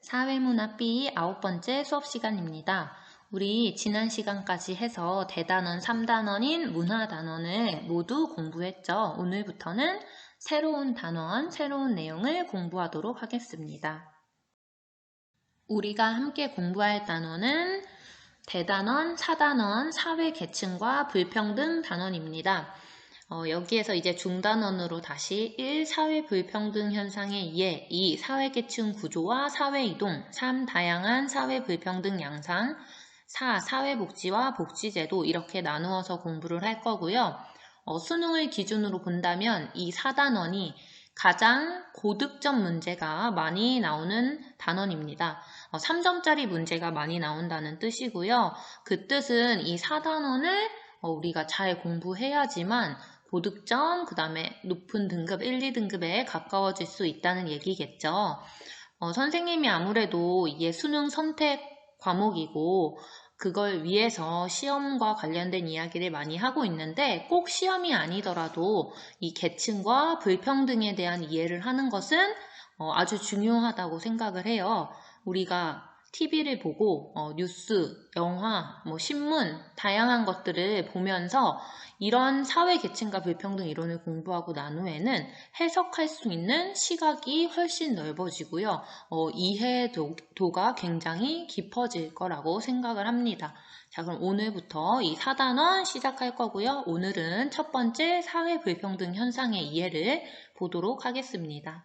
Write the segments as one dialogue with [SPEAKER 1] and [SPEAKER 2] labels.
[SPEAKER 1] 사회문화 B 9번째 수업 시간입니다. 우리 지난 시간까지 해서 대단원 3단원인 문화단원을 모두 공부했죠. 오늘부터는 새로운 단원, 새로운 내용을 공부하도록 하겠습니다. 우리가 함께 공부할 단원은 대단원, 사단원, 사회계층과 불평등 단원입니다. 여기에서 이제 중단원으로 다시 1. 사회 불평등 현상의 이해, 2. 사회계층 구조와 사회이동, 3. 다양한 사회 불평등 양상, 4. 사회복지와 복지제도 이렇게 나누어서 공부를 할 거고요. 수능을 기준으로 본다면 이 4단원이 가장 고득점 문제가 많이 나오는 단원입니다. 3점짜리 문제가 많이 나온다는 뜻이고요. 그 뜻은 이 4단원을 우리가 잘 공부해야지만 고득점, 그 다음에 높은 등급 1, 2등급에 가까워질 수 있다는 얘기겠죠. 선생님이 아무래도 이게 수능 선택 과목이고 그걸 위해서 시험과 관련된 이야기를 많이 하고 있는데 꼭 시험이 아니더라도 이 계층과 불평등에 대한 이해를 하는 것은 아주 중요하다고 생각을 해요. 우리가 TV를 보고 뉴스, 영화, 신문 다양한 것들을 보면서 이런 사회 계층과 불평등 이론을 공부하고 난 후에는 해석할 수 있는 시각이 훨씬 넓어지고요. 이해도가 굉장히 깊어질 거라고 생각을 합니다. 자, 그럼 오늘부터 이 4단원 시작할 거고요. 오늘은 첫 번째 사회 불평등 현상의 이해를 보도록 하겠습니다.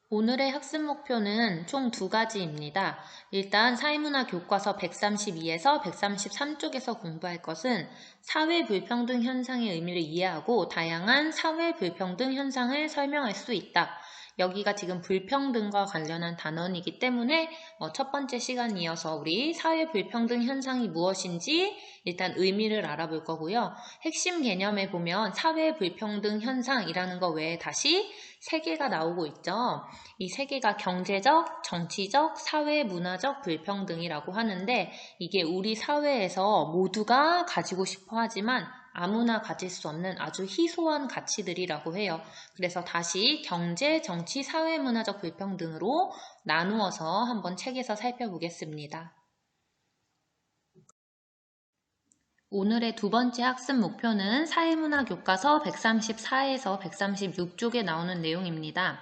[SPEAKER 1] 오늘의 학습 목표는 총 2가지입니다. 일단 사회문화 교과서 132에서 133쪽에서 공부할 것은 사회 불평등 현상의 의미를 이해하고 다양한 사회 불평등 현상을 설명할 수 있다. 여기가 지금 불평등과 관련한 단원이기 때문에 첫 번째 시간이어서 우리 사회 불평등 현상이 무엇인지 일단 의미를 알아볼 거고요. 핵심 개념에 보면 사회 불평등 현상이라는 거 외에 다시 3개가 나오고 있죠. 이 3개가 경제적, 정치적, 사회, 문화적 불평등이라고 하는데 이게 우리 사회에서 모두가 가지고 싶어 하지만 아무나 가질 수 없는 아주 희소한 가치들이라고 해요. 그래서 다시 경제, 정치, 사회, 문화적 불평등으로 나누어서 한번 책에서 살펴보겠습니다. 오늘의 2번째 학습 목표는 사회문화 교과서 134에서 136쪽에 나오는 내용입니다.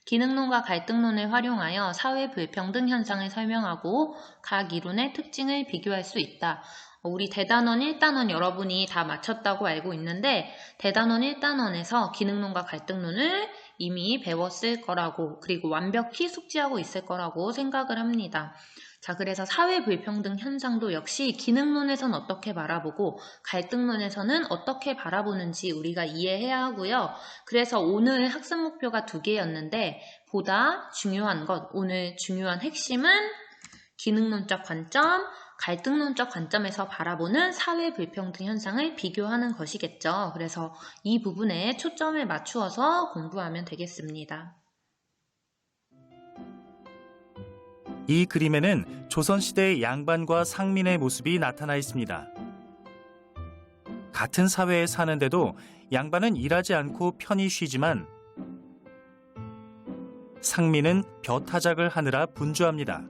[SPEAKER 1] 기능론과 갈등론을 활용하여 사회 불평등 현상을 설명하고 각 이론의 특징을 비교할 수 있다. 우리 대단원 1단원 여러분이 다 마쳤다고 알고 있는데 대단원 1단원에서 기능론과 갈등론을 이미 배웠을 거라고 그리고 완벽히 숙지하고 있을 거라고 생각을 합니다. 자, 그래서 사회 불평등 현상도 역시 기능론에서는 어떻게 바라보고 갈등론에서는 어떻게 바라보는지 우리가 이해해야 하고요. 그래서 오늘 학습 목표가 2개였는데 보다 중요한 것, 오늘 중요한 핵심은 기능론적 관점, 갈등론적 관점에서 바라보는 사회 불평등 현상을 비교하는 것이겠죠. 그래서 이 부분에 초점을 맞추어서 공부하면 되겠습니다.
[SPEAKER 2] 이 그림에는 조선시대의 양반과 상민의 모습이 나타나 있습니다. 같은 사회에 사는데도 양반은 일하지 않고 편히 쉬지만 상민은 벼타작을 하느라 분주합니다.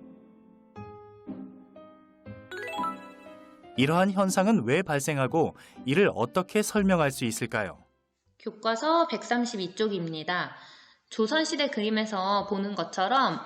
[SPEAKER 2] 이러한 현상은 왜 발생하고 이를 어떻게 설명할 수 있을까요?
[SPEAKER 1] 교과서 132쪽입니다. 조선시대 그림에서 보는 것처럼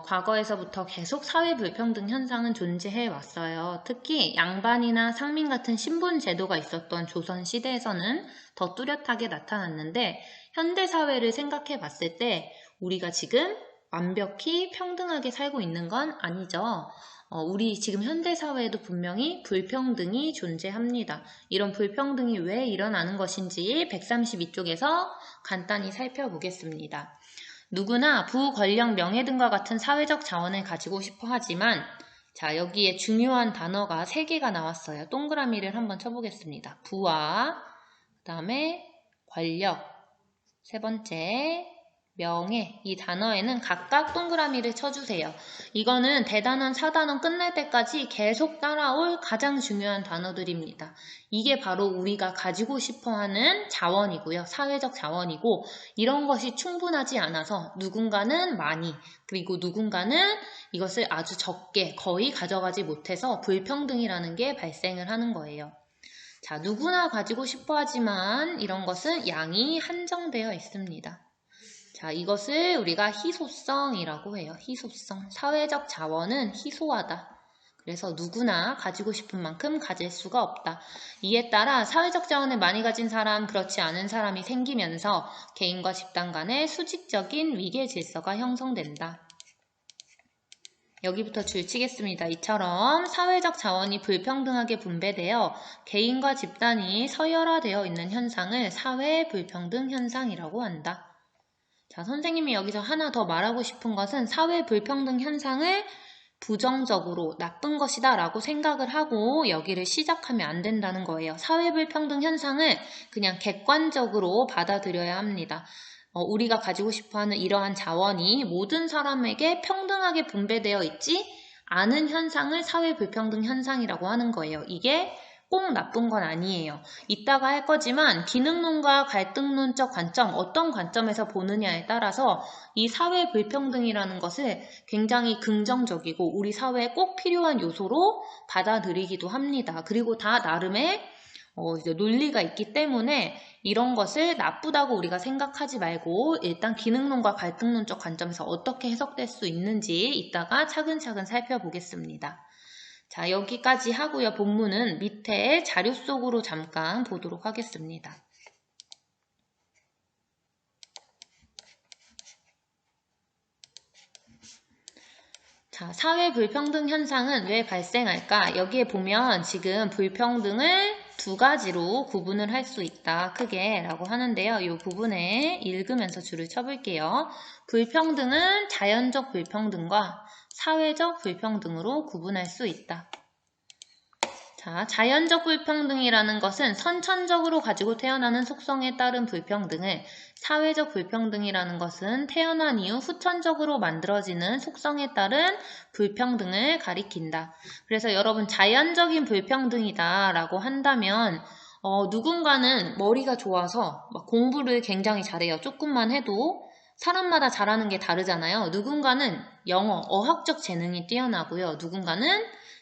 [SPEAKER 1] 과거에서부터 계속 사회 불평등 현상은 존재해 왔어요. 특히 양반이나 상민 같은 신분 제도가 있었던 조선시대에서는 더 뚜렷하게 나타났는데 현대 사회를 생각해 봤을 때 우리가 지금 완벽히 평등하게 살고 있는 건 아니죠. 우리 지금 현대 사회에도 분명히 불평등이 존재합니다. 이런 불평등이 왜 일어나는 것인지 132쪽에서 간단히 살펴보겠습니다. 누구나 부, 권력, 명예 등과 같은 사회적 자원을 가지고 싶어 하지만 자, 여기에 중요한 단어가 3개가 나왔어요. 동그라미를 한번 쳐보겠습니다. 부와 그 다음에 권력, 3번째 명예, 이 단어에는 각각 동그라미를 쳐주세요. 이거는 대단원 4단원 끝날 때까지 계속 따라올 가장 중요한 단어들입니다. 이게 바로 우리가 가지고 싶어하는 자원이고요. 사회적 자원이고 이런 것이 충분하지 않아서 누군가는 많이 그리고 누군가는 이것을 아주 적게 거의 가져가지 못해서 불평등이라는 게 발생을 하는 거예요. 자, 누구나 가지고 싶어 하지만 이런 것은 양이 한정되어 있습니다. 자, 이것을 우리가 희소성이라고 해요. 희소성. 사회적 자원은 희소하다. 그래서 누구나 가지고 싶은 만큼 가질 수가 없다. 이에 따라 사회적 자원을 많이 가진 사람, 그렇지 않은 사람이 생기면서 개인과 집단 간의 수직적인 위계 질서가 형성된다. 여기부터 줄 치겠습니다. 이처럼 사회적 자원이 불평등하게 분배되어 개인과 집단이 서열화되어 있는 현상을 사회 불평등 현상이라고 한다. 자, 선생님이 여기서 하나 더 말하고 싶은 것은 사회 불평등 현상을 부정적으로 나쁜 것이다 라고 생각을 하고 여기를 시작하면 안 된다는 거예요. 사회 불평등 현상을 그냥 객관적으로 받아들여야 합니다. 우리가 가지고 싶어하는 이러한 자원이 모든 사람에게 평등하게 분배되어 있지 않은 현상을 사회 불평등 현상이라고 하는 거예요. 이게 꼭 나쁜 건 아니에요. 이따가 할 거지만 기능론과 갈등론적 관점, 어떤 관점에서 보느냐에 따라서 이 사회 불평등이라는 것을 굉장히 긍정적이고 우리 사회에 꼭 필요한 요소로 받아들이기도 합니다. 그리고 다 나름의 이제 논리가 있기 때문에 이런 것을 나쁘다고 우리가 생각하지 말고 일단 기능론과 갈등론적 관점에서 어떻게 해석될 수 있는지 이따가 차근차근 살펴보겠습니다. 자, 여기까지 하고요. 본문은 밑에 자료 속으로 잠깐 보도록 하겠습니다. 자, 사회 불평등 현상은 왜 발생할까? 여기에 보면 지금 불평등을 두 가지로 구분을 할 수 있다. 크게 라고 하는데요. 이 부분에 읽으면서 줄을 쳐볼게요. 불평등은 자연적 불평등과 사회적 불평등으로 구분할 수 있다. 자, 자연적 불평등이라는 것은 선천적으로 가지고 태어나는 속성에 따른 불평등을, 사회적 불평등이라는 것은 태어난 이후 후천적으로 만들어지는 속성에 따른 불평등을 가리킨다. 그래서 여러분 자연적인 불평등이다 라고 한다면 누군가는 머리가 좋아서 막 공부를 굉장히 잘해요. 조금만 해도 사람마다 잘하는 게 다르잖아요. 누군가는 영어, 어학적 재능이 뛰어나고요. 누군가는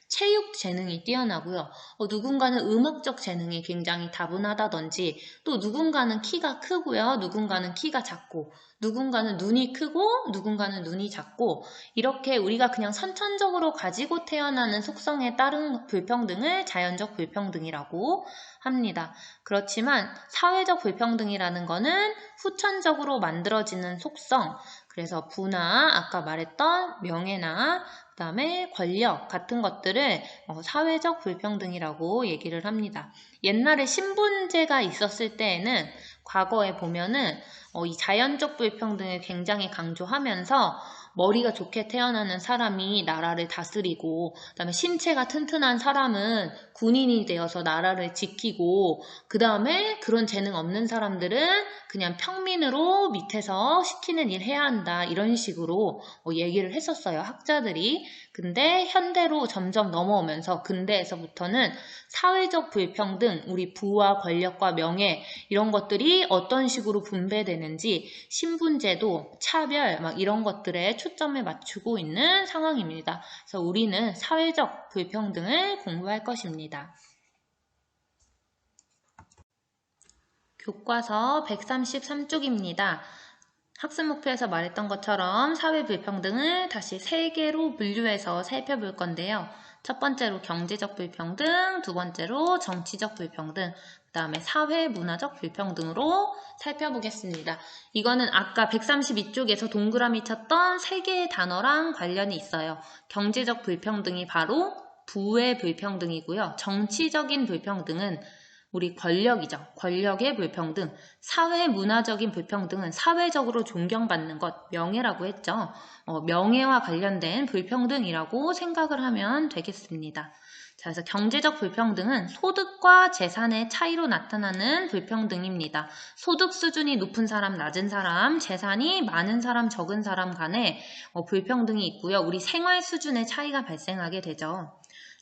[SPEAKER 1] 체육 재능이 뛰어나고요. 누군가는 음악적 재능이 굉장히 다분하다든지 또 누군가는 키가 크고요. 누군가는 키가 작고 누군가는 눈이 크고 누군가는 눈이 작고 이렇게 우리가 그냥 선천적으로 가지고 태어나는 속성에 따른 불평등을 자연적 불평등이라고 합니다. 그렇지만 사회적 불평등이라는 거는 후천적으로 만들어지는 속성, 그래서 부나 아까 말했던 명예나 그 다음에 권력 같은 것들을 사회적 불평등이라고 얘기를 합니다. 옛날에 신분제가 있었을 때에는 과거에 보면은 이 자연적 불평등을 굉장히 강조하면서 머리가 좋게 태어나는 사람이 나라를 다스리고 그다음에 신체가 튼튼한 사람은 군인이 되어서 나라를 지키고 그다음에 그런 재능 없는 사람들은 그냥 평민으로 밑에서 시키는 일 해야 한다 이런 식으로 얘기를 했었어요. 학자들이. 근데 현대로 점점 넘어오면서 근대에서부터는 사회적 불평등, 우리 부와 권력과 명예 이런 것들이 어떤 식으로 분배되는지 신분제도, 차별 막 이런 것들에 초점을 맞추고 있는 상황입니다. 그래서 우리는 사회적 불평등을 공부할 것입니다. 교과서 133쪽입니다. 학습 목표에서 말했던 것처럼 사회 불평등을 다시 3개로 분류해서 살펴볼 건데요. 첫 번째로 경제적 불평등, 두 번째로 정치적 불평등, 그 다음에 사회 문화적 불평등으로 살펴보겠습니다. 이거는 아까 132쪽에서 동그라미 쳤던 3개의 단어랑 관련이 있어요. 경제적 불평등이 바로 부의 불평등이고요. 정치적인 불평등은 우리 권력이죠. 권력의 불평등, 사회 문화적인 불평등은 사회적으로 존경받는 것, 명예라고 했죠. 명예와 관련된 불평등이라고 생각을 하면 되겠습니다. 자, 그래서 경제적 불평등은 소득과 재산의 차이로 나타나는 불평등입니다. 소득 수준이 높은 사람, 낮은 사람, 재산이 많은 사람, 적은 사람 간에 불평등이 있고요. 우리 생활 수준의 차이가 발생하게 되죠.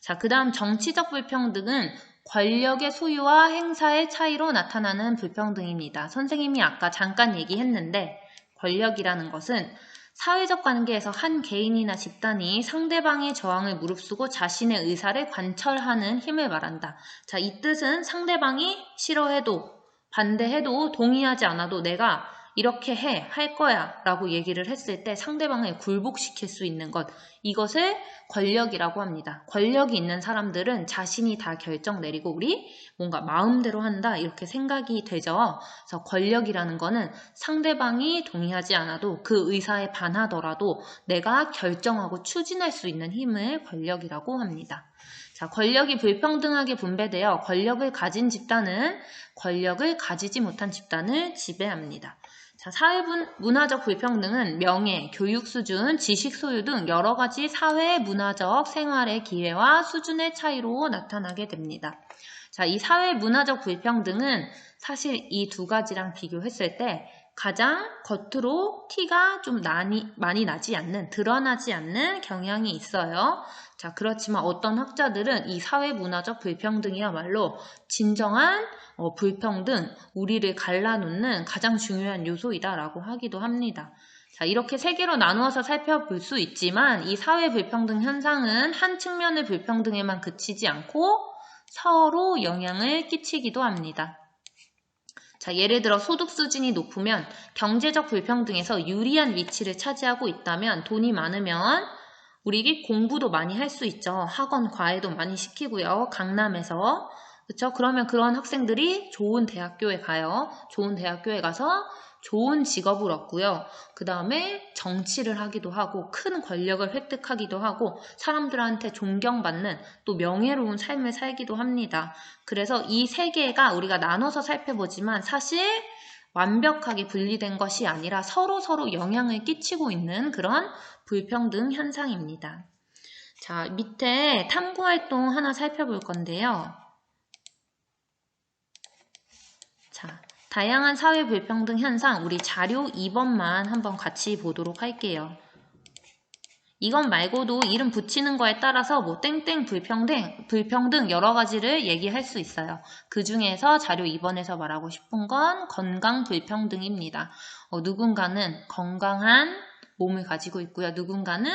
[SPEAKER 1] 자, 그 다음 정치적 불평등은 권력의 소유와 행사의 차이로 나타나는 불평등입니다. 선생님이 아까 잠깐 얘기했는데 권력이라는 것은 사회적 관계에서 한 개인이나 집단이 상대방의 저항을 무릅쓰고 자신의 의사를 관철하는 힘을 말한다. 자, 이 뜻은 상대방이 싫어해도 반대해도 동의하지 않아도 내가 이렇게 할 거야 라고 얘기를 했을 때 상대방을 굴복시킬 수 있는 것, 이것을 권력이라고 합니다. 권력이 있는 사람들은 자신이 다 결정 내리고 우리 뭔가 마음대로 한다 이렇게 생각이 되죠. 그래서 권력이라는 거는 상대방이 동의하지 않아도 그 의사에 반하더라도 내가 결정하고 추진할 수 있는 힘을 권력이라고 합니다. 자, 권력이 불평등하게 분배되어 권력을 가진 집단은 권력을 가지지 못한 집단을 지배합니다. 자, 문화적 불평등은 명예, 교육 수준, 지식 소유 등 여러 가지 사회 문화적 생활의 기회와 수준의 차이로 나타나게 됩니다. 자, 이 사회 문화적 불평등은 사실 이 두 가지랑 비교했을 때 가장 겉으로 티가 좀 많이 나지 않는, 드러나지 않는 경향이 있어요. 자, 그렇지만 어떤 학자들은 이 사회 문화적 불평등이야말로 진정한 불평등, 우리를 갈라놓는 가장 중요한 요소이다라고 하기도 합니다. 자, 이렇게 세 개로 나누어서 살펴볼 수 있지만 이 사회 불평등 현상은 한 측면의 불평등에만 그치지 않고 서로 영향을 끼치기도 합니다. 자, 예를 들어 소득 수준이 높으면 경제적 불평등에서 유리한 위치를 차지하고 있다면 돈이 많으면 우리 공부도 많이 할 수 있죠. 학원 과외도 많이 시키고요. 강남에서. 그렇죠? 그러면 그런 학생들이 좋은 대학교에 가요. 좋은 대학교에 가서 좋은 직업을 얻고요. 그 다음에 정치를 하기도 하고 큰 권력을 획득하기도 하고 사람들한테 존경받는 또 명예로운 삶을 살기도 합니다. 그래서 이 세 개가 우리가 나눠서 살펴보지만 사실 완벽하게 분리된 것이 아니라 서로 영향을 끼치고 있는 그런 불평등 현상입니다. 자, 밑에 탐구활동 하나 살펴볼 건데요. 자, 다양한 사회 불평등 현상, 우리 자료 2번만 한번 같이 보도록 할게요. 이건 말고도 이름 붙이는 거에 따라서 뭐 땡땡 불평등 여러 가지를 얘기할 수 있어요. 그 중에서 자료 2번에서 말하고 싶은 건 건강 불평등입니다. 누군가는 건강한 몸을 가지고 있고요. 누군가는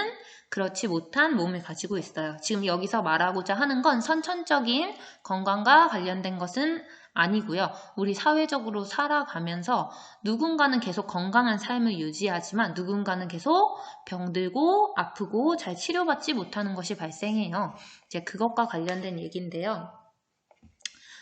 [SPEAKER 1] 그렇지 못한 몸을 가지고 있어요. 지금 여기서 말하고자 하는 건 선천적인 건강과 관련된 것은 아니고요. 우리 사회적으로 살아가면서 누군가는 계속 건강한 삶을 유지하지만 누군가는 계속 병들고 아프고 잘 치료받지 못하는 것이 발생해요. 이제 그것과 관련된 얘기인데요.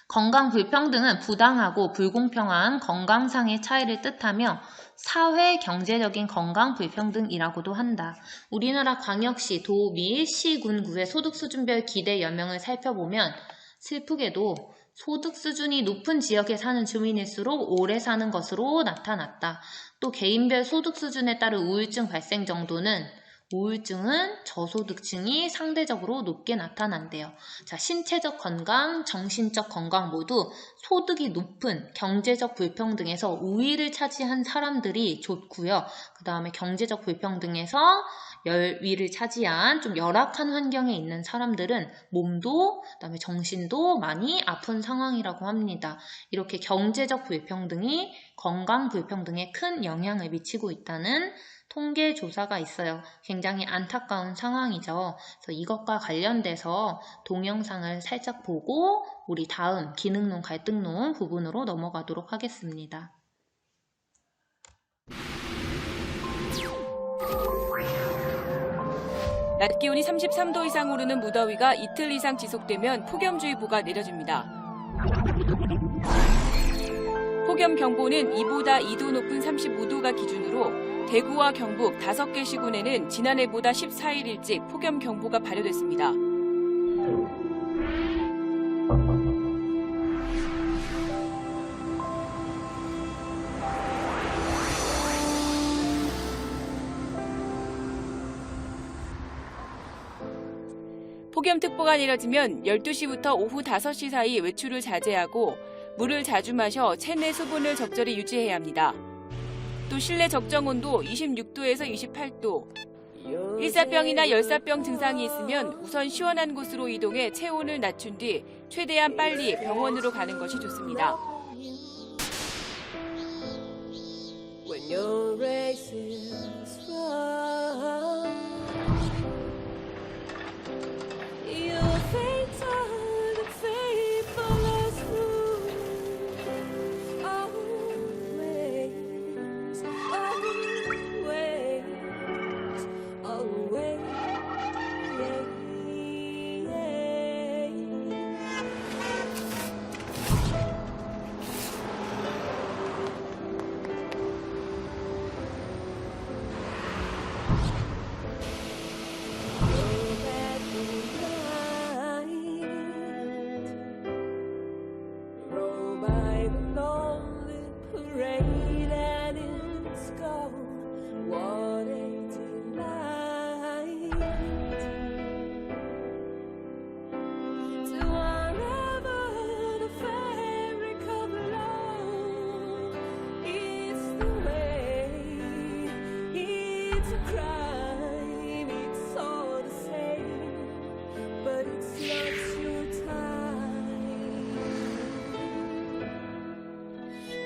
[SPEAKER 1] 건강 불평등은 부당하고 불공평한 건강상의 차이를 뜻하며 사회 경제적인 건강 불평등이라고도 한다. 우리나라 광역시, 도 및 시, 군, 구의 소득 수준별 기대 연령을 살펴보면 슬프게도 소득 수준이 높은 지역에 사는 주민일수록 오래 사는 것으로 나타났다. 또 개인별 소득 수준에 따른 우울증 발생 정도는 우울증은 저소득층이 상대적으로 높게 나타난대요. 자, 신체적 건강, 정신적 건강 모두 소득이 높은 경제적 불평등에서 우위를 차지한 사람들이 좋고요. 그 다음에 경제적 불평등에서 위를 차지한 좀 열악한 환경에 있는 사람들은 몸도 그다음에 정신도 많이 아픈 상황이라고 합니다. 이렇게 경제적 불평등이 건강 불평등에 큰 영향을 미치고 있다는 통계 조사가 있어요. 굉장히 안타까운 상황이죠. 그래서 이것과 관련돼서 동영상을 살짝 보고 우리 다음 기능론, 갈등론 부분으로 넘어가도록 하겠습니다.
[SPEAKER 3] 낮 기온이 33도 이상 오르는 무더위가 이틀 이상 지속되면 폭염주의보가 내려집니다. 폭염경보는 이보다 2도 높은 35도가 기준으로 대구와 경북 5개 시군에는 지난해보다 14일 일찍 폭염경보가 발효됐습니다. 폭염특보가 내려지면 12시부터 오후 5시 사이 외출을 자제하고 물을 자주 마셔 체내 수분을 적절히 유지해야 합니다. 또 실내 적정 온도 26도에서 28도, 일사병이나 열사병 증상이 있으면 우선 시원한 곳으로 이동해 체온을 낮춘 뒤 최대한 빨리 병원으로 가는 것이 좋습니다.
[SPEAKER 4] When your race is run, you faint on the faithless rule. Always, always, always.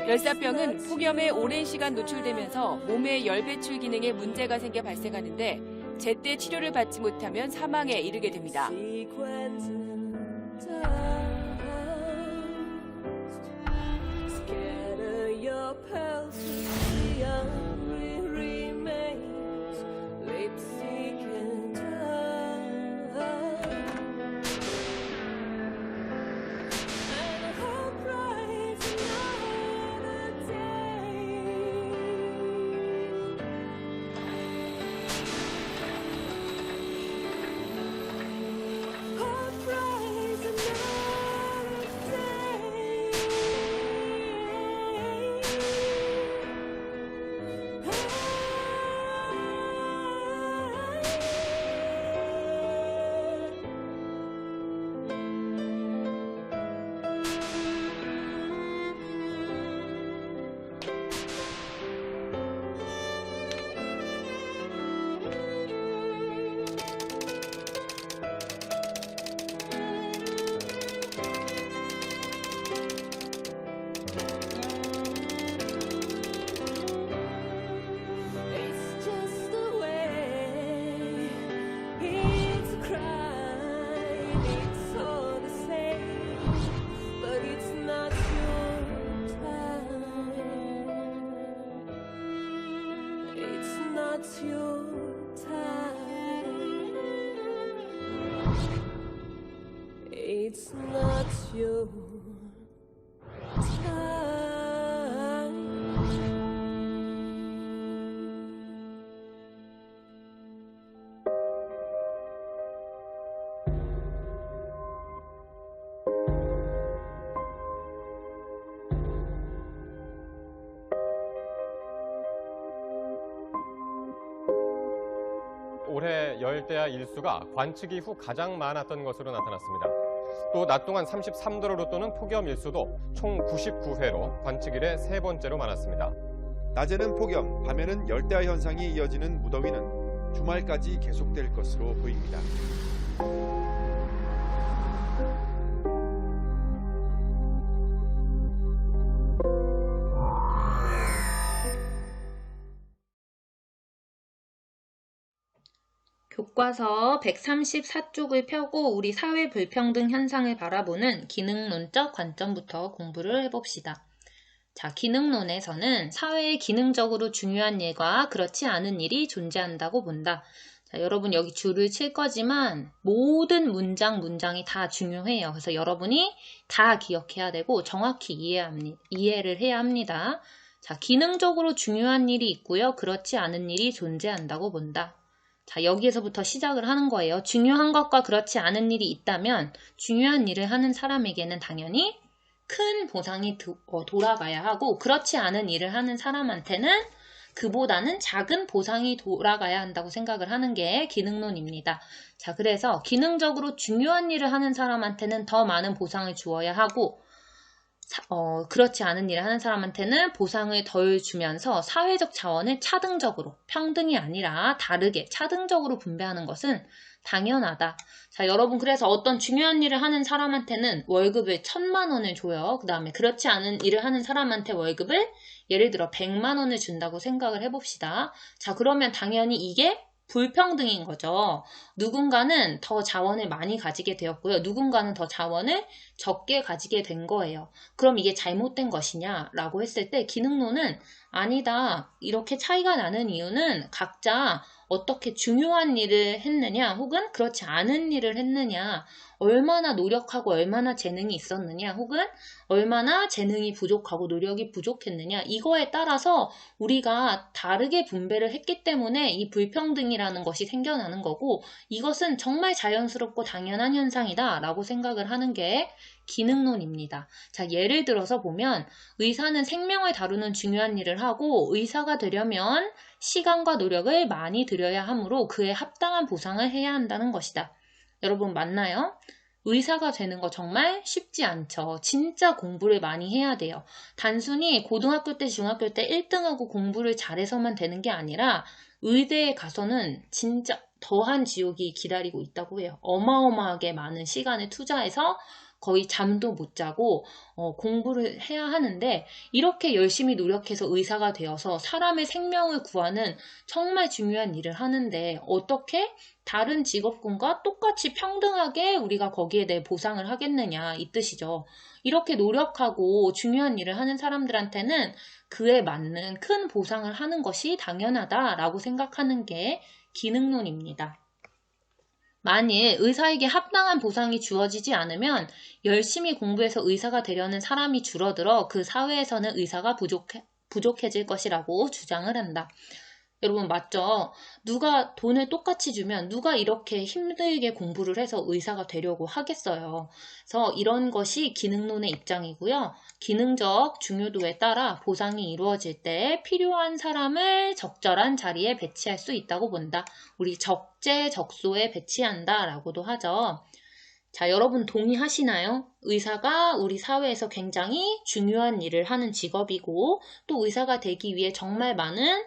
[SPEAKER 3] 열사병은 폭염에 오랜 시간 노출되면서 몸의 열 배출 기능에 문제가 생겨 발생하는데 제때 치료를 받지 못하면 사망에 이르게 됩니다.
[SPEAKER 4] It's your time. It's not your
[SPEAKER 5] 올해 열대야 일수가 관측 이후 가장 많았던 것으로 나타났습니다. 또 낮 동안 33도를 웃도는 폭염 일수도 총 99회로 관측 이래 세 번째로 많았습니다.
[SPEAKER 6] 낮에는 폭염, 밤에는 열대야 현상이 이어지는 무더위는 주말까지 계속될 것으로 보입니다.
[SPEAKER 1] 교과서 134쪽을 펴고 우리 사회 불평등 현상을 바라보는 기능론적 관점부터 공부를 해봅시다. 자, 기능론에서는 사회에 기능적으로 중요한 일과 그렇지 않은 일이 존재한다고 본다. 자, 여러분 여기 줄을 칠 거지만 모든 문장이 다 중요해요. 그래서 여러분이 다 기억해야 되고 정확히 이해를 해야 합니다. 자, 기능적으로 중요한 일이 있고요. 그렇지 않은 일이 존재한다고 본다. 자, 여기에서부터 시작을 하는 거예요. 중요한 것과 그렇지 않은 일이 있다면 중요한 일을 하는 사람에게는 당연히 큰 보상이 돌아가야 하고 그렇지 않은 일을 하는 사람한테는 그보다는 작은 보상이 돌아가야 한다고 생각을 하는 게 기능론입니다. 자, 그래서 기능적으로 중요한 일을 하는 사람한테는 더 많은 보상을 주어야 하고 그렇지 않은 일을 하는 사람한테는 보상을 덜 주면서 사회적 자원을 차등적으로, 평등이 아니라 다르게 차등적으로 분배하는 것은 당연하다. 자, 여러분, 그래서 어떤 중요한 일을 하는 사람한테는 월급을 1,000만 원을 줘요. 그 다음에 그렇지 않은 일을 하는 사람한테 월급을 예를 들어 100만 원을 준다고 생각을 해봅시다. 자, 그러면 당연히 이게 불평등인 거죠. 누군가는 더 자원을 많이 가지게 되었고요. 누군가는 더 자원을 적게 가지게 된 거예요. 그럼 이게 잘못된 것이냐? 라고 했을 때 기능론은 아니다. 이렇게 차이가 나는 이유는 각자 어떻게 중요한 일을 했느냐 혹은 그렇지 않은 일을 했느냐, 얼마나 노력하고 얼마나 재능이 있었느냐 혹은 얼마나 재능이 부족하고 노력이 부족했느냐, 이거에 따라서 우리가 다르게 분배를 했기 때문에 이 불평등이라는 것이 생겨나는 거고, 이것은 정말 자연스럽고 당연한 현상이다 라고 생각을 하는 게 기능론입니다. 자, 예를 들어서 보면 의사는 생명을 다루는 중요한 일을 하고 의사가 되려면 시간과 노력을 많이 들여야 하므로 그에 합당한 보상을 해야 한다는 것이다. 여러분 맞나요? 의사가 되는 거 정말 쉽지 않죠. 진짜 공부를 많이 해야 돼요. 단순히 고등학교 때, 중학교 때 1등하고 공부를 잘해서만 되는 게 아니라 의대에 가서는 진짜 더한 지옥이 기다리고 있다고 해요. 어마어마하게 많은 시간을 투자해서 거의 잠도 못 자고 공부를 해야 하는데, 이렇게 열심히 노력해서 의사가 되어서 사람의 생명을 구하는 정말 중요한 일을 하는데 어떻게 다른 직업군과 똑같이 평등하게 우리가 거기에 대해 보상을 하겠느냐, 이 뜻이죠. 이렇게 노력하고 중요한 일을 하는 사람들한테는 그에 맞는 큰 보상을 하는 것이 당연하다라고 생각하는 게 기능론입니다. 만일 의사에게 합당한 보상이 주어지지 않으면 열심히 공부해서 의사가 되려는 사람이 줄어들어 그 사회에서는 의사가 부족해질 것이라고 주장을 한다. 여러분 맞죠? 누가 돈을 똑같이 주면 누가 이렇게 힘들게 공부를 해서 의사가 되려고 하겠어요. 그래서 이런 것이 기능론의 입장이고요. 기능적 중요도에 따라 보상이 이루어질 때 필요한 사람을 적절한 자리에 배치할 수 있다고 본다. 우리 적재적소에 배치한다 라고도 하죠. 자, 여러분 동의하시나요? 의사가 우리 사회에서 굉장히 중요한 일을 하는 직업이고, 또 의사가 되기 위해 정말 많은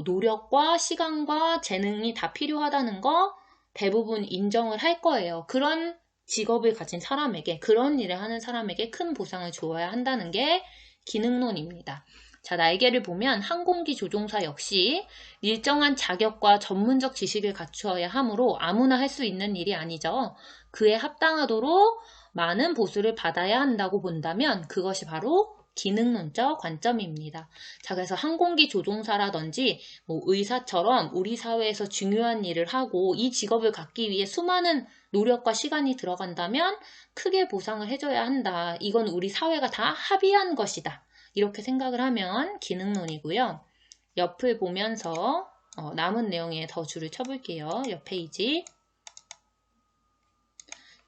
[SPEAKER 1] 노력과 시간과 재능이 다 필요하다는 거 대부분 인정을 할 거예요. 그런 직업을 가진 사람에게, 그런 일을 하는 사람에게 큰 보상을 주어야 한다는 게 기능론입니다. 자, 날개를 보면 항공기 조종사 역시 일정한 자격과 전문적 지식을 갖추어야 하므로 아무나 할 수 있는 일이 아니죠. 그에 합당하도록 많은 보수를 받아야 한다고 본다면 그것이 바로 기능론적 관점입니다. 자, 그래서 항공기 조종사라든지 의사처럼 우리 사회에서 중요한 일을 하고 이 직업을 갖기 위해 수많은 노력과 시간이 들어간다면 크게 보상을 해줘야 한다. 이건 우리 사회가 다 합의한 것이다. 이렇게 생각을 하면 기능론이고요. 옆을 보면서 남은 내용에 더 줄을 쳐볼게요. 옆 페이지.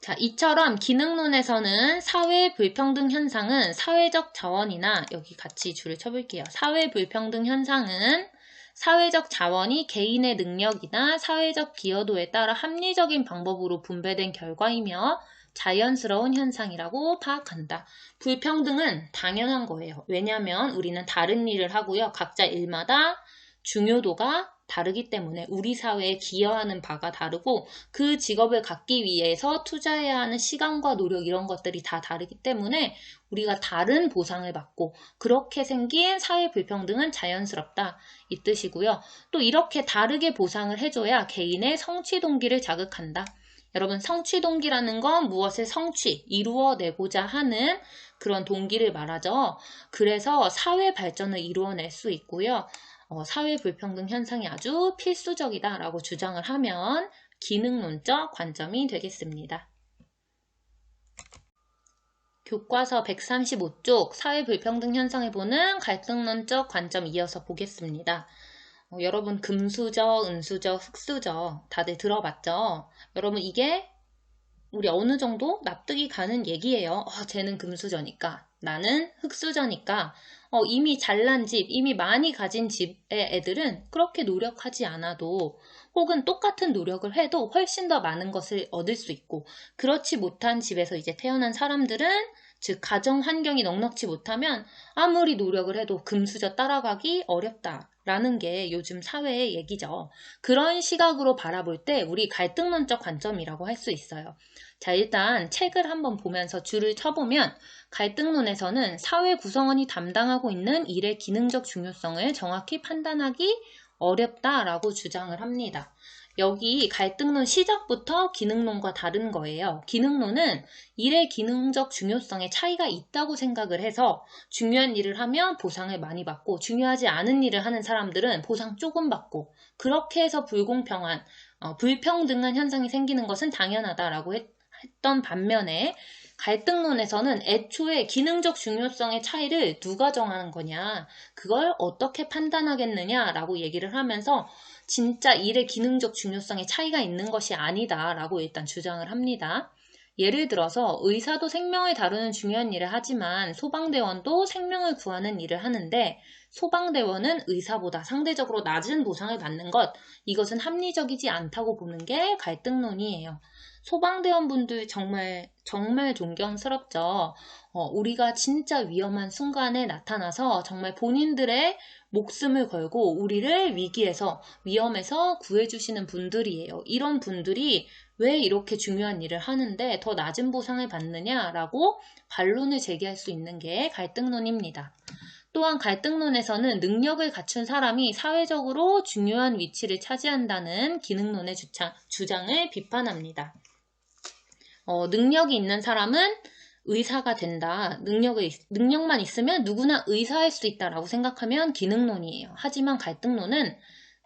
[SPEAKER 1] 자, 이처럼 기능론에서는 사회 불평등 현상은 사회적 자원이나, 여기 같이 줄을 쳐볼게요. 사회 불평등 현상은 사회적 자원이 개인의 능력이나 사회적 기여도에 따라 합리적인 방법으로 분배된 결과이며 자연스러운 현상이라고 파악한다. 불평등은 당연한 거예요. 왜냐하면 우리는 다른 일을 하고요. 각자 일마다 중요도가 다르기 때문에 우리 사회에 기여하는 바가 다르고 그 직업을 갖기 위해서 투자해야 하는 시간과 노력 이런 것들이 다 다르기 때문에 우리가 다른 보상을 받고 그렇게 생긴 사회 불평등은 자연스럽다 이 뜻이고요. 또 이렇게 다르게 보상을 해줘야 개인의 성취 동기를 자극한다. 여러분 성취 동기라는 건 무엇을 이루어내고자 하는 그런 동기를 말하죠. 그래서 사회 발전을 이루어낼 수 있고요. 사회 불평등 현상이 아주 필수적이다라고 주장을 하면 기능론적 관점이 되겠습니다. 교과서 135쪽 사회 불평등 현상을 보는 갈등론적 관점 이어서 보겠습니다. 여러분 금수저, 은수저, 흙수저 다들 들어봤죠? 여러분 이게 우리 어느 정도 납득이 가는 얘기예요. 쟤는 금수저니까 나는 흙수저니까 이미 잘난 집, 이미 많이 가진 집의 애들은 그렇게 노력하지 않아도 혹은 똑같은 노력을 해도 훨씬 더 많은 것을 얻을 수 있고 그렇지 못한 집에서 이제 태어난 사람들은 즉 가정 환경이 넉넉지 못하면 아무리 노력을 해도 금수저 따라가기 어렵다라는 게 요즘 사회의 얘기죠. 그런 시각으로 바라볼 때 우리 갈등론적 관점이라고 할 수 있어요. 자, 일단 책을 한번 보면서 줄을 쳐보면 갈등론에서는 사회 구성원이 담당하고 있는 일의 기능적 중요성을 정확히 판단하기 어렵다라고 주장을 합니다. 여기 갈등론 시작부터 기능론과 다른 거예요. 기능론은 일의 기능적 중요성에 차이가 있다고 생각을 해서 중요한 일을 하면 보상을 많이 받고 중요하지 않은 일을 하는 사람들은 보상 조금 받고 그렇게 해서 불평등한 현상이 생기는 것은 당연하다라고 했던 반면에 갈등론에서는 애초에 기능적 중요성의 차이를 누가 정하는 거냐, 그걸 어떻게 판단하겠느냐라고 얘기를 하면서 진짜 일의 기능적 중요성에 차이가 있는 것이 아니다라고 일단 주장을 합니다. 예를 들어서 의사도 생명을 다루는 중요한 일을 하지만 소방대원도 생명을 구하는 일을 하는데 소방대원은 의사보다 상대적으로 낮은 보상을 받는 것, 이것은 합리적이지 않다고 보는 게 갈등론이에요. 소방대원분들 정말 존경스럽죠. 우리가 진짜 위험한 순간에 나타나서 정말 본인들의 목숨을 걸고 우리를 위험에서 구해주시는 분들이에요. 이런 분들이 왜 이렇게 중요한 일을 하는데 더 낮은 보상을 받느냐라고 반론을 제기할 수 있는 게 갈등론입니다. 또한 갈등론에서는 능력을 갖춘 사람이 사회적으로 중요한 위치를 차지한다는 기능론의 주장을 비판합니다. 능력이 있는 사람은 의사가 된다. 능력만 있으면 누구나 의사할 수 있다라고 생각하면 기능론이에요. 하지만 갈등론은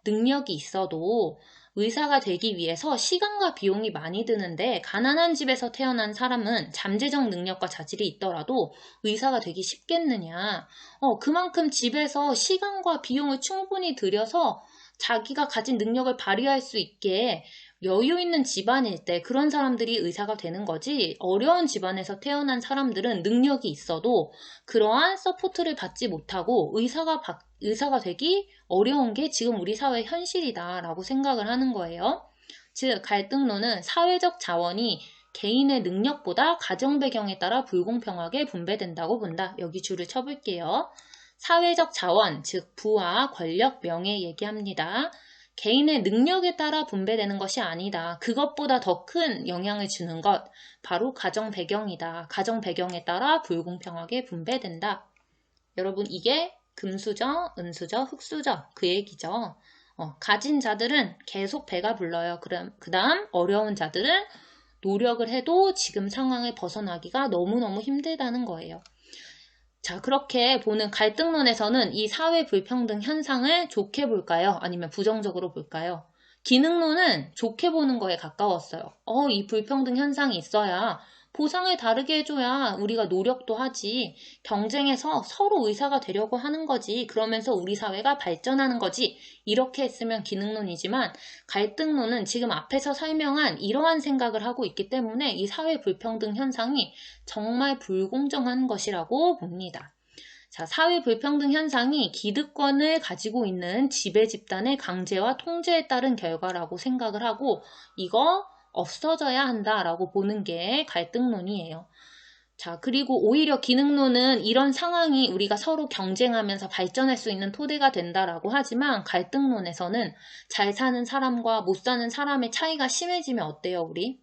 [SPEAKER 1] 능력이 있어도 의사가 되기 위해서 시간과 비용이 많이 드는데 가난한 집에서 태어난 사람은 잠재적 능력과 자질이 있더라도 의사가 되기 쉽겠느냐. 그만큼 집에서 시간과 비용을 충분히 들여서 자기가 가진 능력을 발휘할 수 있게 여유 있는 집안일 때 그런 사람들이 의사가 되는 거지, 어려운 집안에서 태어난 사람들은 능력이 있어도 그러한 서포트를 받지 못하고 의사가 되기 어려운 게 지금 우리 사회의 현실이다라고 생각을 하는 거예요. 즉 갈등론은 사회적 자원이 개인의 능력보다 가정 배경에 따라 불공평하게 분배된다고 본다. 여기 줄을 쳐볼게요. 사회적 자원, 즉 부와 권력, 명예 얘기합니다. 개인의 능력에 따라 분배되는 것이 아니다. 그것보다 더 큰 영향을 주는 것, 바로 가정 배경이다. 가정 배경에 따라 불공평하게 분배된다. 여러분, 이게 금수저, 은수저, 흙수저 그 얘기죠. 가진 자들은 계속 배가 불러요. 그 다음 어려운 자들은 노력을 해도 지금 상황을 벗어나기가 너무너무 힘들다는 거예요. 자, 그렇게 보는 갈등론에서는 이 사회 불평등 현상을 좋게 볼까요? 아니면 부정적으로 볼까요? 기능론은 좋게 보는 거에 가까웠어요. 이 불평등 현상이 있어야 보상을 다르게 해줘야 우리가 노력도 하지, 경쟁해서 서로 의사가 되려고 하는 거지, 그러면서 우리 사회가 발전하는 거지, 이렇게 했으면 기능론이지만 갈등론은 지금 앞에서 설명한 이러한 생각을 하고 있기 때문에 이 사회 불평등 현상이 정말 불공정한 것이라고 봅니다. 자, 사회 불평등 현상이 기득권을 가지고 있는 지배 집단의 강제와 통제에 따른 결과라고 생각을 하고 이거 없어져야 한다라고 보는 게 갈등론이에요. 자, 그리고 오히려 기능론은 이런 상황이 우리가 서로 경쟁하면서 발전할 수 있는 토대가 된다라고 하지만 갈등론에서는 잘 사는 사람과 못 사는 사람의 차이가 심해지면 어때요, 우리?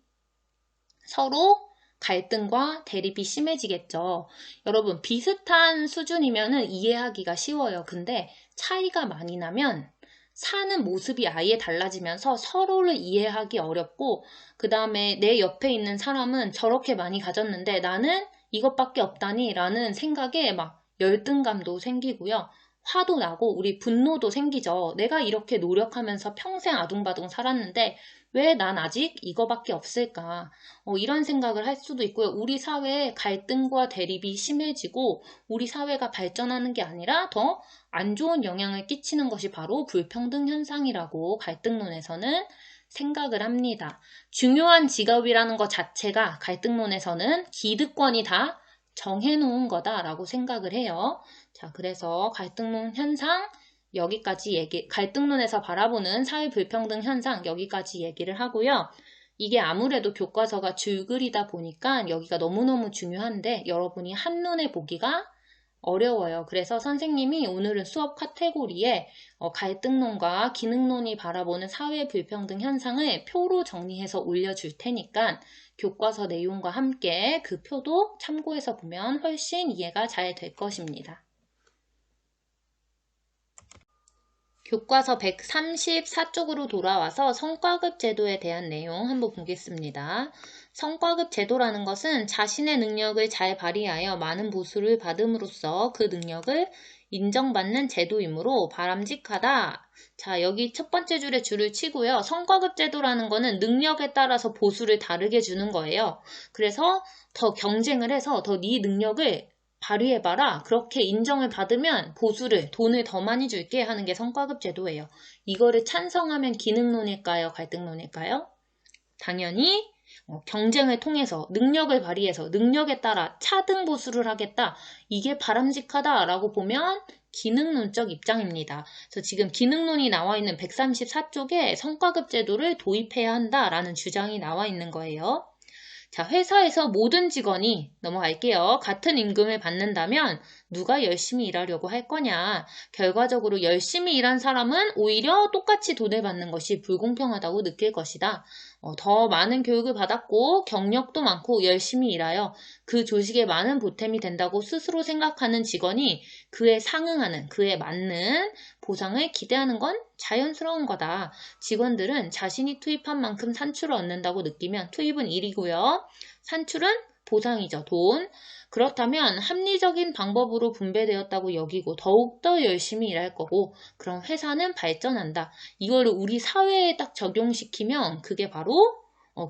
[SPEAKER 1] 서로 갈등과 대립이 심해지겠죠. 여러분, 비슷한 수준이면은 이해하기가 쉬워요. 근데 차이가 많이 나면 사는 모습이 아예 달라지면서 서로를 이해하기 어렵고 그 다음에 내 옆에 있는 사람은 저렇게 많이 가졌는데 나는 이것밖에 없다니 라는 생각에 막 열등감도 생기고요. 화도 나고 우리 분노도 생기죠. 내가 이렇게 노력하면서 평생 아둥바둥 살았는데 왜 난 아직 이거밖에 없을까? 이런 생각을 할 수도 있고요. 우리 사회에 갈등과 대립이 심해지고 우리 사회가 발전하는 게 아니라 더 안 좋은 영향을 끼치는 것이 바로 불평등 현상이라고 갈등론에서는 생각을 합니다. 중요한 직업이라는 것 자체가 갈등론에서는 기득권이 다 정해놓은 거다라고 생각을 해요. 자, 그래서 갈등론 현상 여기까지 갈등론에서 바라보는 사회 불평등 현상 여기까지 얘기를 하고요. 이게 아무래도 교과서가 줄글이다 보니까 여기가 너무너무 중요한데 여러분이 한눈에 보기가 어려워요. 그래서 선생님이 오늘은 수업 카테고리에 갈등론과 기능론이 바라보는 사회 불평등 현상을 표로 정리해서 올려줄 테니까 교과서 내용과 함께 그 표도 참고해서 보면 훨씬 이해가 잘 될 것입니다. 교과서 134쪽으로 돌아와서 성과급 제도에 대한 내용 한번 보겠습니다. 성과급 제도라는 것은 자신의 능력을 잘 발휘하여 많은 보수를 받음으로써 그 능력을 인정받는 제도이므로 바람직하다. 자, 여기 첫 번째 줄에 줄을 치고요. 성과급 제도라는 거는 능력에 따라서 보수를 다르게 주는 거예요. 그래서 더 경쟁을 해서 더 네 능력을 발휘해봐라. 그렇게 인정을 받으면 보수를, 돈을 더 많이 줄게 하는 게 성과급 제도예요. 이거를 찬성하면 기능론일까요? 갈등론일까요? 당연히 경쟁을 통해서 능력을 발휘해서 능력에 따라 차등 보수를 하겠다. 이게 바람직하다라고 보면 기능론적 입장입니다. 그래서 지금 기능론이 나와 있는 134쪽에 성과급 제도를 도입해야 한다라는 주장이 나와 있는 거예요. 자, 회사에서 모든 직원이 넘어갈게요. 같은 임금을 받는다면 누가 열심히 일하려고 할 거냐. 결과적으로 열심히 일한 사람은 오히려 똑같이 돈을 받는 것이 불공평하다고 느낄 것이다. 더 많은 교육을 받았고 경력도 많고 열심히 일하여 그 조직에 많은 보탬이 된다고 스스로 생각하는 직원이 그에 상응하는, 그에 맞는 보상을 기대하는 건 자연스러운 거다. 직원들은 자신이 투입한 만큼 산출을 얻는다고 느끼면 투입은 일이고요. 산출은 보상이죠. 돈. 그렇다면 합리적인 방법으로 분배되었다고 여기고 더욱더 열심히 일할 거고 그럼 회사는 발전한다. 이거를 우리 사회에 딱 적용시키면 그게 바로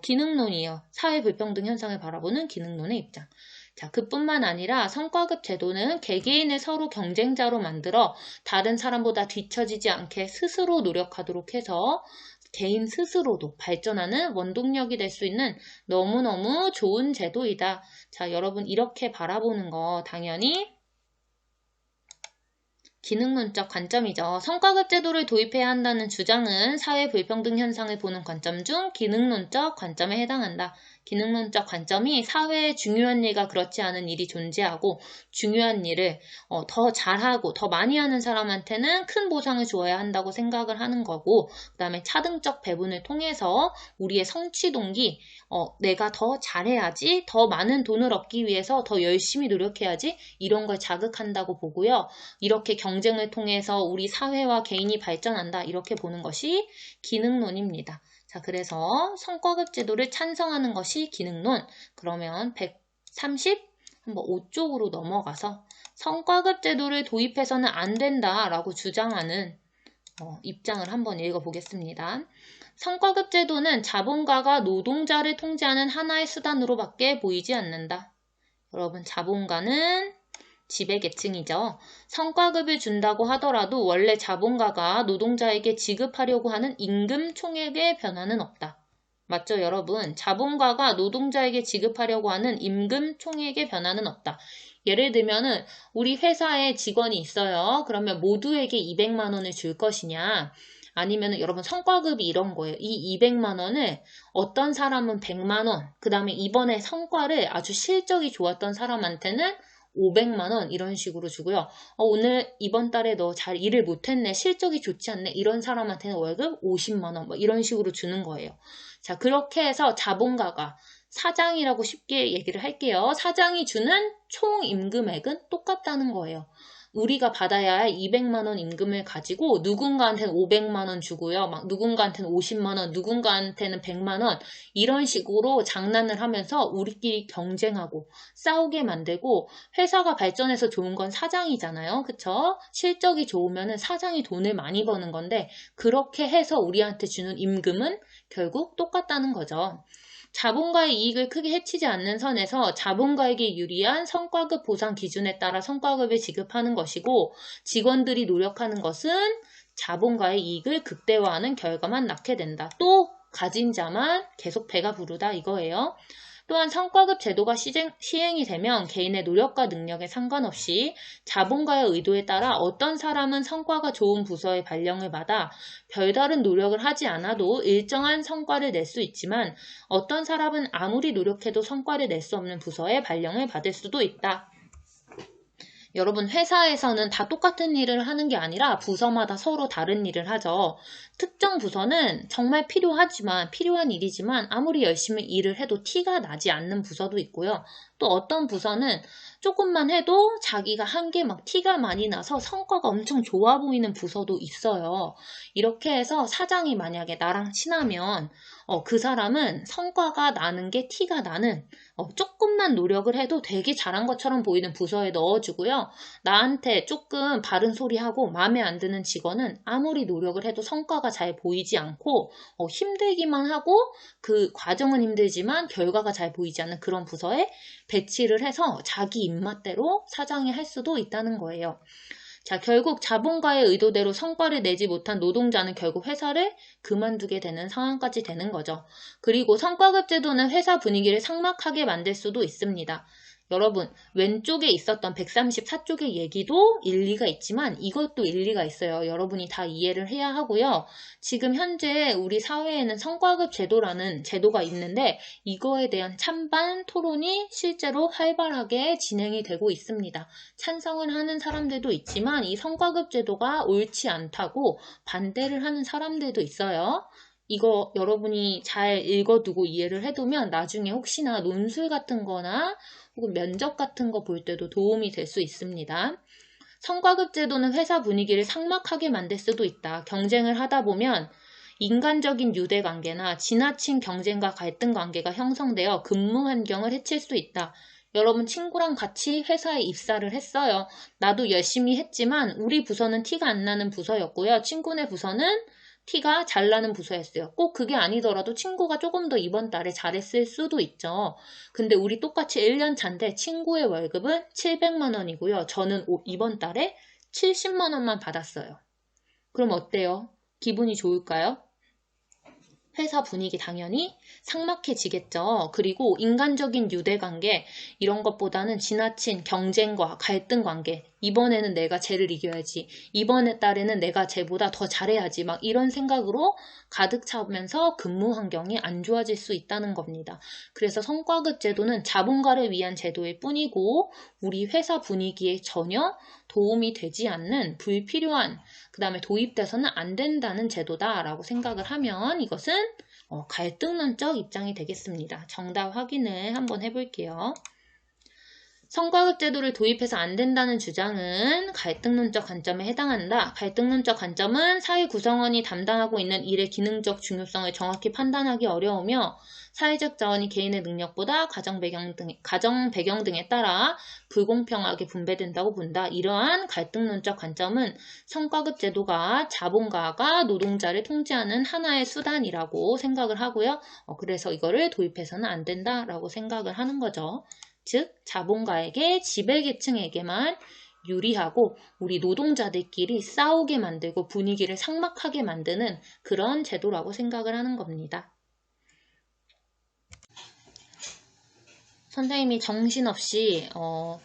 [SPEAKER 1] 기능론이에요. 사회 불평등 현상을 바라보는 기능론의 입장. 자, 그뿐만 아니라 성과급 제도는 개개인을 서로 경쟁자로 만들어 다른 사람보다 뒤처지지 않게 스스로 노력하도록 해서 개인 스스로도 발전하는 원동력이 될 수 있는 너무너무 좋은 제도이다. 자, 여러분 이렇게 바라보는 거 당연히 기능론적 관점이죠. 성과급 제도를 도입해야 한다는 주장은 사회 불평등 현상을 보는 관점 중 기능론적 관점에 해당한다. 기능론적 관점이 사회에 중요한 일과 그렇지 않은 일이 존재하고 중요한 일을 더 잘하고 더 많이 하는 사람한테는 큰 보상을 주어야 한다고 생각을 하는 거고 그 다음에 차등적 배분을 통해서 우리의 성취 동기 내가 더 잘해야지 더 많은 돈을 얻기 위해서 더 열심히 노력해야지 이런 걸 자극한다고 보고요. 이렇게 경쟁을 통해서 우리 사회와 개인이 발전한다 이렇게 보는 것이 기능론입니다. 자, 그래서 성과급 제도를 찬성하는 것이 기능론. 그러면 130 한번 5쪽으로 넘어가서 성과급 제도를 도입해서는 안 된다라고 주장하는 입장을 한번 읽어보겠습니다. 성과급 제도는 자본가가 노동자를 통제하는 하나의 수단으로밖에 보이지 않는다. 여러분, 자본가는 지배계층이죠. 성과급을 준다고 하더라도 원래 자본가가 노동자에게 지급하려고 하는 임금 총액의 변화는 없다. 맞죠, 여러분? 자본가가 노동자에게 지급하려고 하는 임금 총액의 변화는 없다. 예를 들면은 우리 회사에 직원이 있어요. 그러면 모두에게 200만 원을 줄 것이냐? 아니면 여러분 성과급이 이런 거예요. 이 200만 원을 어떤 사람은 100만 원, 그 다음에 이번에 성과를 아주 실적이 좋았던 사람한테는 500만 원 이런 식으로 주고요. 오늘 이번 달에 너 잘 일을 못했네. 실적이 좋지 않네. 이런 사람한테는 월급 50만 원 이런 식으로 주는 거예요. 자, 그렇게 해서 자본가가 사장이라고 쉽게 얘기를 할게요. 사장이 주는 총 임금액은 똑같다는 거예요. 우리가 받아야 할 200만 원 임금을 가지고 누군가한테는 500만 원 주고요. 막 누군가한테는 50만 원, 누군가한테는 100만 원 이런 식으로 장난을 하면서 우리끼리 경쟁하고 싸우게 만들고 회사가 발전해서 좋은 건 사장이잖아요. 그쵸? 실적이 좋으면 사장이 돈을 많이 버는 건데 그렇게 해서 우리한테 주는 임금은 결국 똑같다는 거죠. 자본가의 이익을 크게 해치지 않는 선에서 자본가에게 유리한 성과급 보상 기준에 따라 성과급을 지급하는 것이고 직원들이 노력하는 것은 자본가의 이익을 극대화하는 결과만 낳게 된다. 또 가진 자만 계속 배가 부르다 이거예요. 또한 성과급 제도가 시행이 되면 개인의 노력과 능력에 상관없이 자본가의 의도에 따라 어떤 사람은 성과가 좋은 부서의 발령을 받아 별다른 노력을 하지 않아도 일정한 성과를 낼 수 있지만 어떤 사람은 아무리 노력해도 성과를 낼 수 없는 부서의 발령을 받을 수도 있다. 여러분, 회사에서는 다 똑같은 일을 하는 게 아니라 부서마다 서로 다른 일을 하죠. 특정 부서는 정말 필요한 일이지만 아무리 열심히 일을 해도 티가 나지 않는 부서도 있고요. 또 어떤 부서는 조금만 해도 자기가 한 게 막 티가 많이 나서 성과가 엄청 좋아 보이는 부서도 있어요. 이렇게 해서 사장이 만약에 나랑 친하면 그 사람은 성과가 나는 게 티가 나는 조금만 노력을 해도 되게 잘한 것처럼 보이는 부서에 넣어주고요. 나한테 조금 바른 소리하고 마음에 안 드는 직원은 아무리 노력을 해도 성과가 잘 보이지 않고 힘들기만 하고 그 과정은 힘들지만 결과가 잘 보이지 않는 그런 부서에 배치를 해서 자기 입맛대로 사장이 할 수도 있다는 거예요. 자, 결국 자본가의 의도대로 성과를 내지 못한 노동자는 결국 회사를 그만두게 되는 상황까지 되는 거죠. 그리고 성과급 제도는 회사 분위기를 삭막하게 만들 수도 있습니다. 여러분, 왼쪽에 있었던 134쪽의 얘기도 일리가 있지만 이것도 일리가 있어요. 여러분이 다 이해를 해야 하고요. 지금 현재 우리 사회에는 성과급 제도라는 제도가 있는데 이거에 대한 찬반 토론이 실제로 활발하게 진행이 되고 있습니다. 찬성을 하는 사람들도 있지만 이 성과급 제도가 옳지 않다고 반대를 하는 사람들도 있어요. 이거 여러분이 잘 읽어두고 이해를 해두면 나중에 혹시나 논술 같은 거나 혹은 면접 같은 거 볼 때도 도움이 될 수 있습니다. 성과급 제도는 회사 분위기를 삭막하게 만들 수도 있다. 경쟁을 하다 보면 인간적인 유대 관계나 지나친 경쟁과 갈등 관계가 형성되어 근무 환경을 해칠 수 있다. 여러분, 친구랑 같이 회사에 입사를 했어요. 나도 열심히 했지만 우리 부서는 티가 안 나는 부서였고요. 친구네 부서는 티가 잘 나는 부서였어요. 꼭 그게 아니더라도 친구가 조금 더 이번 달에 잘했을 수도 있죠. 근데 우리 똑같이 1년 차인데 친구의 월급은 700만 원이고요. 저는 이번 달에 70만 원만 받았어요. 그럼 어때요? 기분이 좋을까요? 회사 분위기 당연히 삭막해지겠죠. 그리고 인간적인 유대관계 이런 것보다는 지나친 경쟁과 갈등 관계, 이번에는 내가 쟤를 이겨야지, 이번에 달에는 내가 쟤보다 더 잘해야지, 막 이런 생각으로 가득 차면서 근무 환경이 안 좋아질 수 있다는 겁니다. 그래서 성과급 제도는 자본가를 위한 제도일 뿐이고 우리 회사 분위기에 전혀 도움이 되지 않는 불필요한, 그 다음에 도입돼서는 안 된다는 제도다라고 생각을 하면 이것은 갈등론적 입장이 되겠습니다. 정답 확인을 한번 해볼게요. 성과급 제도를 도입해서 안 된다는 주장은 갈등론적 관점에 해당한다. 갈등론적 관점은 사회 구성원이 담당하고 있는 일의 기능적 중요성을 정확히 판단하기 어려우며 사회적 자원이 개인의 능력보다 가정 배경 등에 따라 불공평하게 분배된다고 본다. 이러한 갈등론적 관점은 성과급 제도가 자본가가 노동자를 통제하는 하나의 수단이라고 생각을 하고요. 그래서 이거를 도입해서는 안 된다라고 생각을 하는 거죠. 즉, 자본가에게 지배계층에게만 유리하고 우리 노동자들끼리 싸우게 만들고 분위기를 삭막하게 만드는 그런 제도라고 생각을 하는 겁니다. 선생님이 정신없이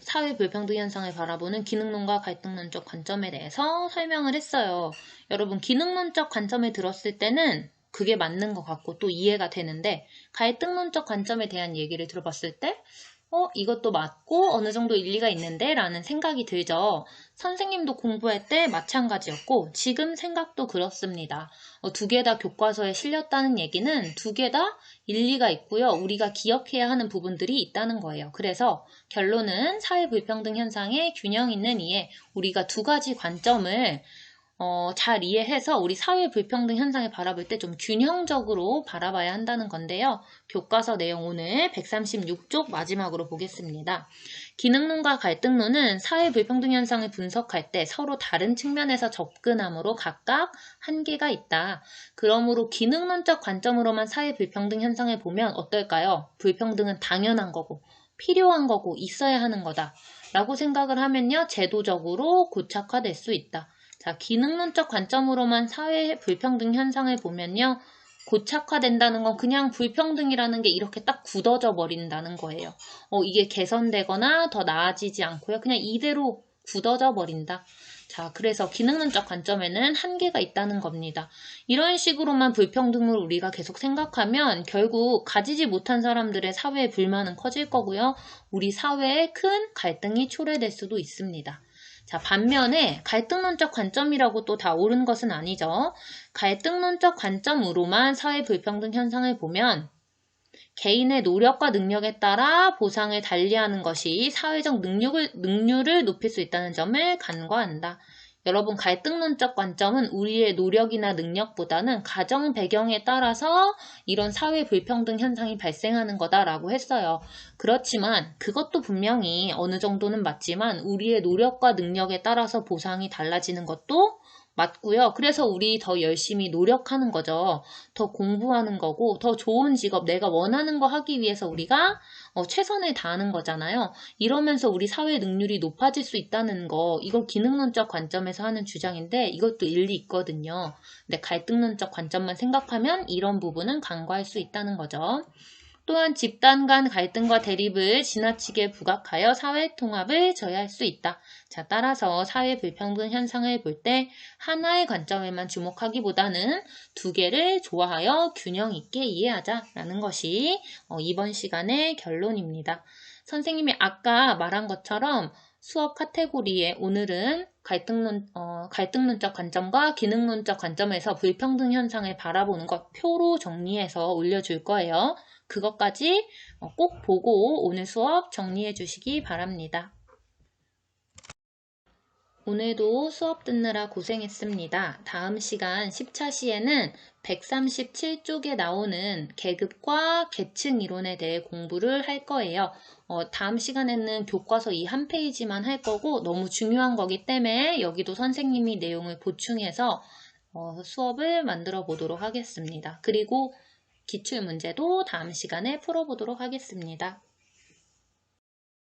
[SPEAKER 1] 사회 불평등 현상을 바라보는 기능론과 갈등론적 관점에 대해서 설명을 했어요. 여러분, 기능론적 관점을 들었을 때는 그게 맞는 것 같고 또 이해가 되는데 갈등론적 관점에 대한 얘기를 들어봤을 때 이것도 맞고 어느 정도 일리가 있는데 라는 생각이 들죠. 선생님도 공부할 때 마찬가지였고 지금 생각도 그렇습니다. 두 개 다 교과서에 실렸다는 얘기는 두 개 다 일리가 있고요. 우리가 기억해야 하는 부분들이 있다는 거예요. 그래서 결론은 사회 불평등 현상의 균형 있는 이해, 우리가 두 가지 관점을 잘 이해해서 우리 사회 불평등 현상을 바라볼 때 좀 균형적으로 바라봐야 한다는 건데요. 교과서 내용 오늘 136쪽 마지막으로 보겠습니다. 기능론과 갈등론은 사회 불평등 현상을 분석할 때 서로 다른 측면에서 접근함으로 각각 한계가 있다. 그러므로 기능론적 관점으로만 사회 불평등 현상을 보면 어떨까요? 불평등은 당연한 거고 필요한 거고 있어야 하는 거다 라고 생각을 하면요. 제도적으로 고착화될 수 있다. 자, 기능론적 관점으로만 사회 불평등 현상을 보면요. 고착화된다는 건 그냥 불평등이라는 게 이렇게 딱 굳어져 버린다는 거예요. 이게 개선되거나 더 나아지지 않고요. 그냥 이대로 굳어져 버린다. 자, 그래서 기능론적 관점에는 한계가 있다는 겁니다. 이런 식으로만 불평등을 우리가 계속 생각하면 결국 가지지 못한 사람들의 사회의 불만은 커질 거고요. 우리 사회에 큰 갈등이 초래될 수도 있습니다. 자, 반면에 갈등론적 관점이라고 또 다 옳은 것은 아니죠. 갈등론적 관점으로만 사회 불평등 현상을 보면 개인의 노력과 능력에 따라 보상을 달리하는 것이 사회적 능률을 높일 수 있다는 점을 간과한다. 여러분, 갈등론적 관점은 우리의 노력이나 능력보다는 가정 배경에 따라서 이런 사회 불평등 현상이 발생하는 거다라고 했어요. 그렇지만 그것도 분명히 어느 정도는 맞지만 우리의 노력과 능력에 따라서 보상이 달라지는 것도 맞고요. 그래서 우리 더 열심히 노력하는 거죠. 더 공부하는 거고 더 좋은 직업, 내가 원하는 거 하기 위해서 우리가 최선을 다하는 거잖아요. 이러면서 우리 사회 능률이 높아질 수 있다는 거, 이거 기능론적 관점에서 하는 주장인데 이것도 일리 있거든요. 근데 갈등론적 관점만 생각하면 이런 부분은 간과할 수 있다는 거죠. 또한 집단 간 갈등과 대립을 지나치게 부각하여 사회 통합을 저해할 수 있다. 자, 따라서 사회 불평등 현상을 볼 때 하나의 관점에만 주목하기보다는 두 개를 조화하여 균형 있게 이해하자라는 것이 이번 시간의 결론입니다. 선생님이 아까 말한 것처럼 수업 카테고리에 오늘은 갈등론적 관점과 기능론적 관점에서 불평등 현상을 바라보는 것 표로 정리해서 올려줄 거예요. 그것까지 꼭 보고 오늘 수업 정리해 주시기 바랍니다. 오늘도 수업 듣느라 고생했습니다. 다음 시간 10차 시에는 137쪽에 나오는 계급과 계층 이론에 대해 공부를 할 거예요. 다음 시간에는 교과서 이 한 페이지만 할 거고 너무 중요한 거기 때문에 여기도 선생님이 내용을 보충해서 수업을 만들어 보도록 하겠습니다. 그리고 기출문제도 다음 시간에 풀어보도록 하겠습니다.